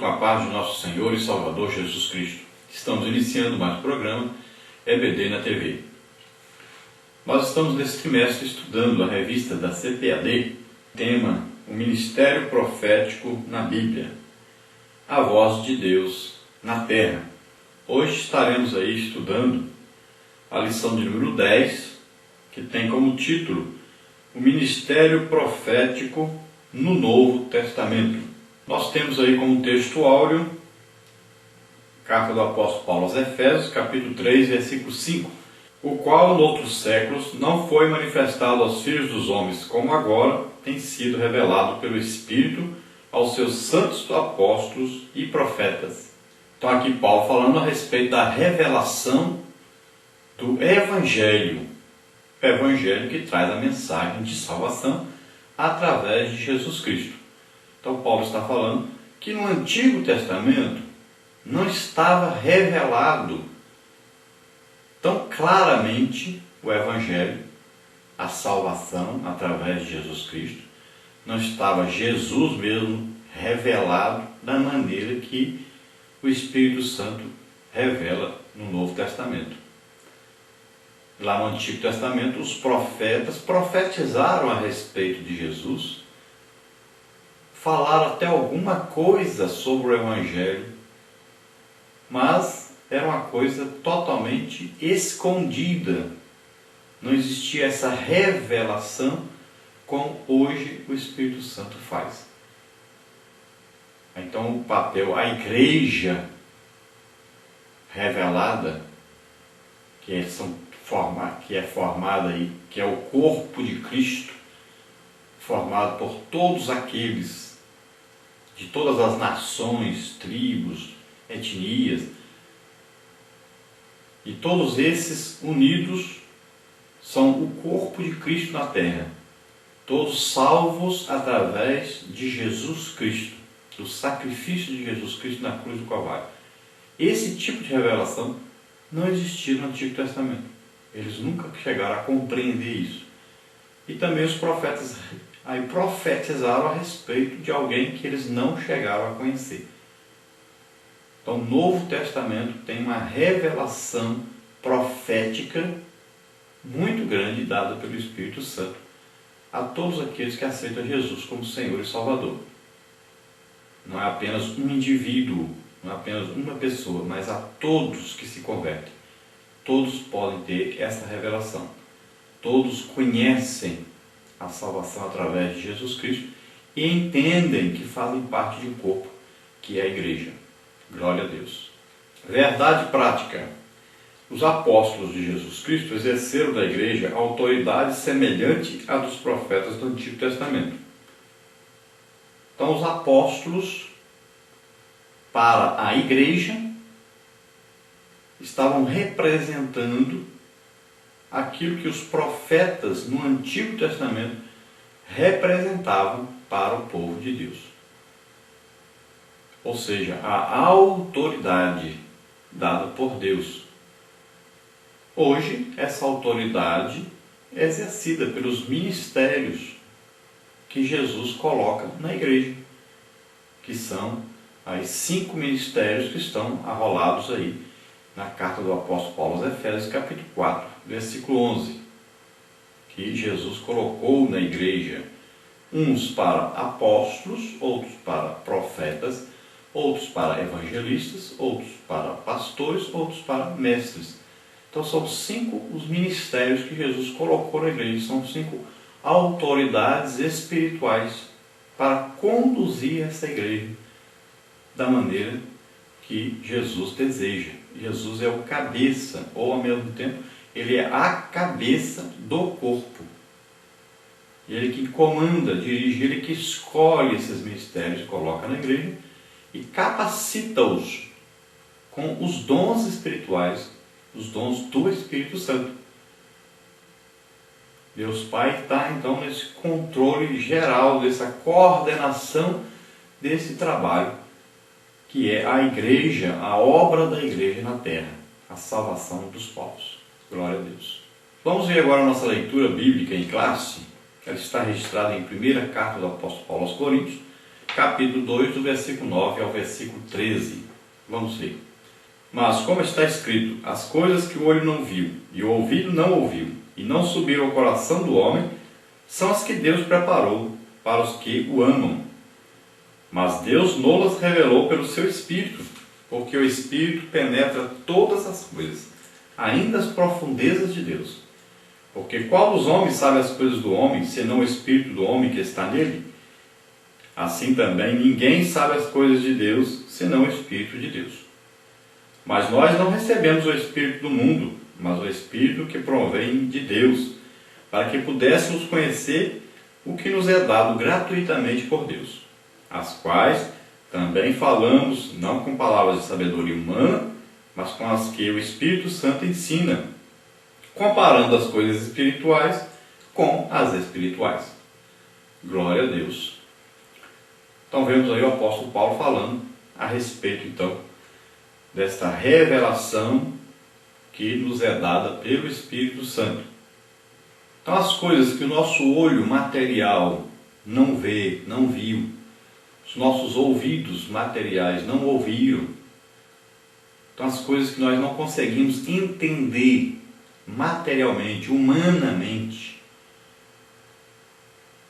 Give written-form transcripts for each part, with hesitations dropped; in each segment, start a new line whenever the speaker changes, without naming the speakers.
com a paz de nosso Senhor e Salvador Jesus Cristo. Estamos iniciando mais um programa EBD na TV. Nós estamos nesse trimestre estudando a revista da CPAD, tema O Ministério Profético na Bíblia, a voz de Deus na Terra. Hoje estaremos aí estudando a lição de número 10, que tem como título O Ministério Profético no Novo Testamento. Nós temos aí como texto áureo, carta do apóstolo Paulo aos Efésios, capítulo 3, versículo 5, o qual, noutros séculos, não foi manifestado aos filhos dos homens, como agora tem sido revelado pelo Espírito aos seus santos apóstolos e profetas. Então aqui Paulo falando a respeito da revelação do Evangelho, o Evangelho que traz a mensagem de salvação através de Jesus Cristo. Então Paulo está falando que no Antigo Testamento não estava revelado tão claramente o Evangelho, a salvação através de Jesus Cristo. Não estava Jesus mesmo revelado da maneira que o Espírito Santo revela no Novo Testamento. Lá no Antigo Testamento, os profetas profetizaram a respeito de Jesus, falaram até alguma coisa sobre o Evangelho, mas era uma coisa totalmente escondida. Não existia essa revelação como hoje o Espírito Santo faz. Então o papel, a igreja revelada, que é formada aí, que é o corpo de Cristo, formado por todos aqueles de todas as nações, tribos, etnias, e todos esses unidos são o corpo de Cristo na terra, todos salvos através de Jesus Cristo, do sacrifício de Jesus Cristo na cruz do Calvário. Esse tipo de revelação não existia no Antigo Testamento. Eles nunca chegaram a compreender isso. E também os profetas aí profetizaram a respeito de alguém que eles não chegaram a conhecer. Então, o Novo Testamento tem uma revelação profética muito grande dada pelo Espírito Santo a todos aqueles que aceitam Jesus como Senhor e Salvador. Não é apenas um indivíduo, não é apenas uma pessoa, mas a todos que se convertem. Todos podem ter essa revelação. Todos conhecem a salvação através de Jesus Cristo e entendem que fazem parte de um corpo, que é a igreja. Glória a Deus. Verdade prática. Os apóstolos de Jesus Cristo exerceram da igreja a autoridade semelhante à dos profetas do Antigo Testamento. Então, os apóstolos, para a igreja, estavam representando aquilo que os profetas no Antigo Testamento representavam para o povo de Deus. Ou seja, a autoridade dada por Deus. Hoje, essa autoridade é exercida pelos ministérios que Jesus coloca na igreja, que são os 5 ministérios que estão arrolados aí na carta do apóstolo Paulo aos Efésios, capítulo 4, versículo 11, que Jesus colocou na igreja, uns para apóstolos, outros para profetas, outros para evangelistas, outros para pastores, outros para mestres. Então são 5 os ministérios que Jesus colocou na igreja, são 5 autoridades espirituais para conduzir essa igreja da maneira que Jesus deseja. Jesus é o cabeça, ou ao mesmo tempo, ele é a cabeça do corpo. Ele que comanda, dirige, ele que escolhe esses ministérios, coloca na igreja e capacita-os com os dons espirituais, os dons do Espírito Santo. Deus Pai está então nesse controle geral, dessa coordenação desse trabalho, que é a igreja, a obra da igreja na terra, a salvação dos povos. Glória a Deus. Vamos ver agora a nossa leitura bíblica em classe, que ela está registrada em 1ª carta do apóstolo Paulo aos Coríntios, capítulo 2, do versículo 9 ao versículo 13. Vamos ver. Mas, como está escrito, as coisas que o olho não viu e o ouvido não ouviu e não subiram ao coração do homem, são as que Deus preparou para os que o amam. Mas Deus nolas revelou pelo seu Espírito, porque o Espírito penetra todas as coisas, ainda as profundezas de Deus. Porque qual dos homens sabe as coisas do homem, senão o Espírito do homem que está nele? Assim também ninguém sabe as coisas de Deus, senão o Espírito de Deus. Mas nós não recebemos o Espírito do mundo, mas o Espírito que provém de Deus, para que pudéssemos conhecer o que nos é dado gratuitamente por Deus, as quais também falamos, não com palavras de sabedoria humana, mas com as que o Espírito Santo ensina, comparando as coisas espirituais com as espirituais. Glória a Deus. Então vemos aí o apóstolo Paulo falando a respeito, então, desta revelação que nos é dada pelo Espírito Santo. Então as coisas que o nosso olho material não vê, não viu, os nossos ouvidos materiais não ouviram, então as coisas que nós não conseguimos entender materialmente, humanamente,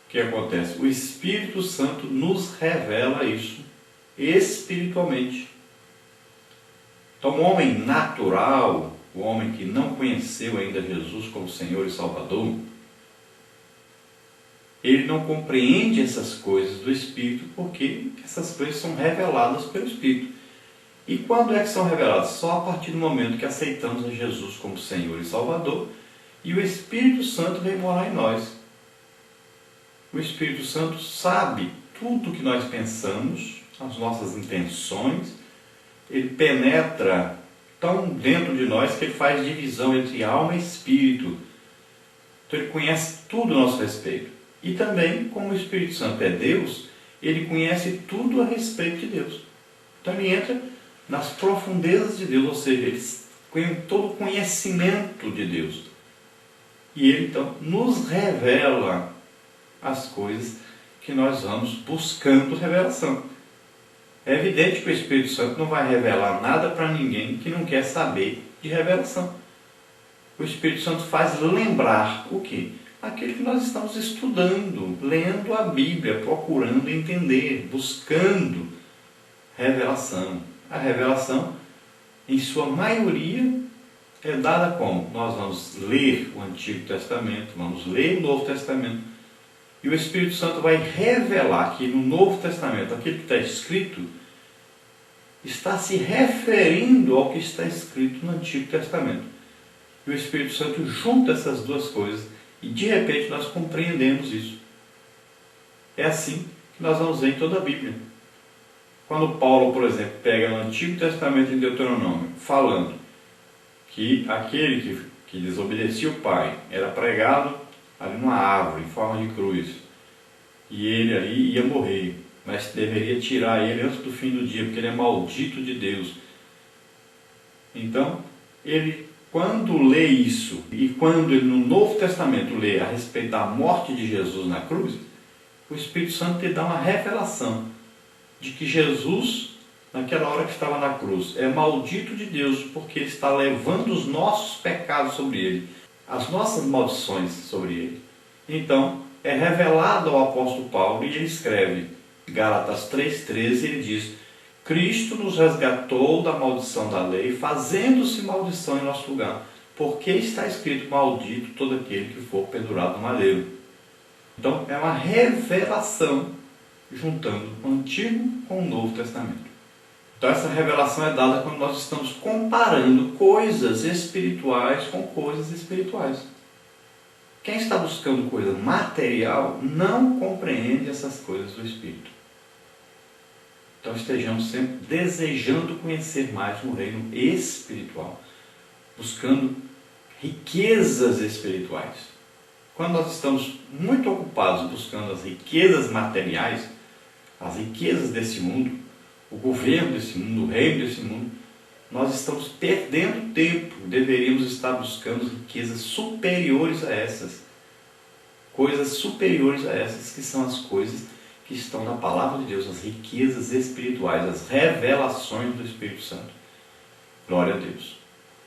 o que acontece? O Espírito Santo nos revela isso espiritualmente. Então o homem natural, o homem que não conheceu ainda Jesus como Senhor e Salvador, ele não compreende essas coisas do Espírito, porque essas coisas são reveladas pelo Espírito. E quando é que são reveladas? Só a partir do momento que aceitamos a Jesus como Senhor e Salvador, e o Espírito Santo vem morar em nós. O Espírito Santo sabe tudo o que nós pensamos, as nossas intenções, ele penetra tão dentro de nós que ele faz divisão entre alma e espírito. Então ele conhece tudo a nosso respeito. E também, como o Espírito Santo é Deus, ele conhece tudo a respeito de Deus. Então ele entra nas profundezas de Deus, ou seja, ele tem todo o conhecimento de Deus. E ele então nos revela as coisas que nós vamos buscando revelação. É evidente que o Espírito Santo não vai revelar nada para ninguém que não quer saber de revelação. O Espírito Santo faz lembrar o quê? Aquilo que nós estamos estudando, lendo a Bíblia, procurando entender, buscando revelação. A revelação, em sua maioria, é dada como? Nós vamos ler o Antigo Testamento, vamos ler o Novo Testamento, e o Espírito Santo vai revelar que no Novo Testamento, aquilo que está escrito, está se referindo ao que está escrito no Antigo Testamento. E o Espírito Santo junta essas duas coisas e de repente nós compreendemos isso. É assim que nós vamos ver em toda a Bíblia. Quando Paulo, por exemplo, pega no Antigo Testamento em Deuteronômio, falando que aquele que desobedecia o pai era pregado ali numa árvore, em forma de cruz, e ele ali ia morrer, mas deveria tirar ele antes do fim do dia, porque ele é maldito de Deus. Então, ele, quando lê isso, e quando ele no Novo Testamento lê a respeito da morte de Jesus na cruz, o Espírito Santo lhe dá uma revelação de que Jesus, naquela hora que estava na cruz, é maldito de Deus, porque ele está levando os nossos pecados sobre ele, as nossas maldições sobre ele. Então, é revelado ao apóstolo Paulo, e ele escreve, Gálatas 3,13, ele diz: Cristo nos resgatou da maldição da lei, fazendo-se maldição em nosso lugar, porque está escrito: maldito todo aquele que for pendurado no madeiro. Então, é uma revelação juntando o Antigo com o Novo Testamento. Então, essa revelação é dada quando nós estamos comparando coisas espirituais com coisas espirituais. Quem está buscando coisa material não compreende essas coisas do Espírito. Então estejamos sempre desejando conhecer mais o reino espiritual, buscando riquezas espirituais. Quando nós estamos muito ocupados buscando as riquezas materiais, as riquezas desse mundo, o governo desse mundo, o reino desse mundo, nós estamos perdendo tempo. Deveríamos estar buscando riquezas superiores a essas. Coisas superiores a essas, que são as coisas que estão na palavra de Deus, as riquezas espirituais, as revelações do Espírito Santo. Glória a Deus.